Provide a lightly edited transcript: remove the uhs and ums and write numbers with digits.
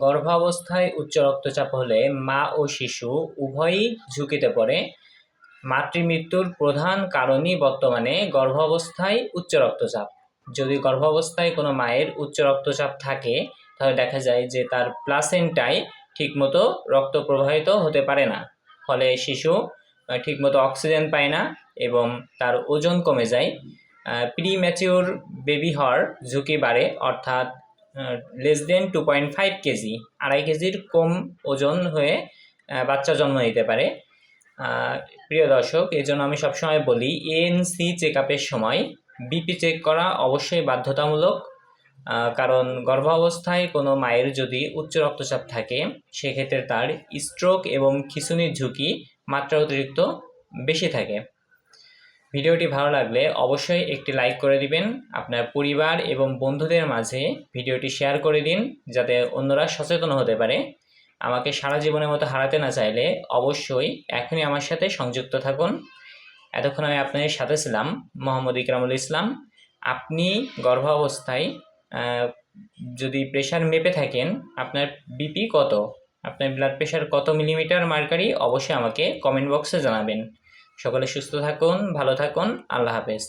গর্ভাবস্থায় উচ্চ রক্তচাপ হলে মা ও শিশু উভয়ই ঝুঁকিতে পড়ে। মাতৃমৃত্যুর প্রধান কারণই বর্তমানে গর্ভাবস্থায় উচ্চ রক্তচাপ। যদি গর্ভাবস্থায় কোনো মায়ের উচ্চ রক্তচাপ থাকে তাহলে দেখা যায় যে তার প্লাসেন্টায় ঠিকমতো রক্ত প্রবাহিত হতে পারে না, ফলে শিশু ঠিকমতো অক্সিজেন পায় না এবং তার ওজন কমে যায়। প্রিম্যাচিওর বেবি হওয়ার ঝুঁকি বাড়ে, অর্থাৎ লেস দেন 2.5 কেজি, 2.5 কেজির কম ওজন হয়ে বাচ্চা জন্ম নিতে পারে। প্রিয় দর্শক, এই জন্য আমি সবসময় বলি এএনসি চেক আপের সময় বিপি চেক করা অবশ্যই বাধ্যতামূলক। কারণ গর্ভাবস্থায় কোনো মায়ের যদি উচ্চ রক্তচাপ থাকে সেক্ষেত্রে তার স্ট্রোক এবং খিঁচুনির ঝুঁকি মাত্রা অতিরিক্ত বেশি থাকে। ভিডিওটি ভালো লাগলে অবশ্যই একটি লাইক করে দিবেন। আপনার পরিবার এবং বন্ধুদের মাঝে ভিডিওটি শেয়ার করে দিন যাতে অন্যরা সচেতন হতে পারে। আমাকে সারা জীবনের মতো হারাতে না চাইলে অবশ্যই এখনই আমার সাথে সংযুক্ত থাকুন। এতক্ষণ আমি আপনাদের সাথে ছিলাম মোহাম্মদ ইকরামুল ইসলাম। আপনি গর্ভাবস্থায় যদি প্রেশার মেপে থাকেন, আপনার বিপি কত, আপনার ব্লাড প্রেশার কত মিলিমিটার মার্কারি, অবশ্যই আমাকে কমেন্ট বক্সে জানাবেন। সকলে সুস্থ থাকুন, ভালো থাকুন, আল্লাহ হাফেজ।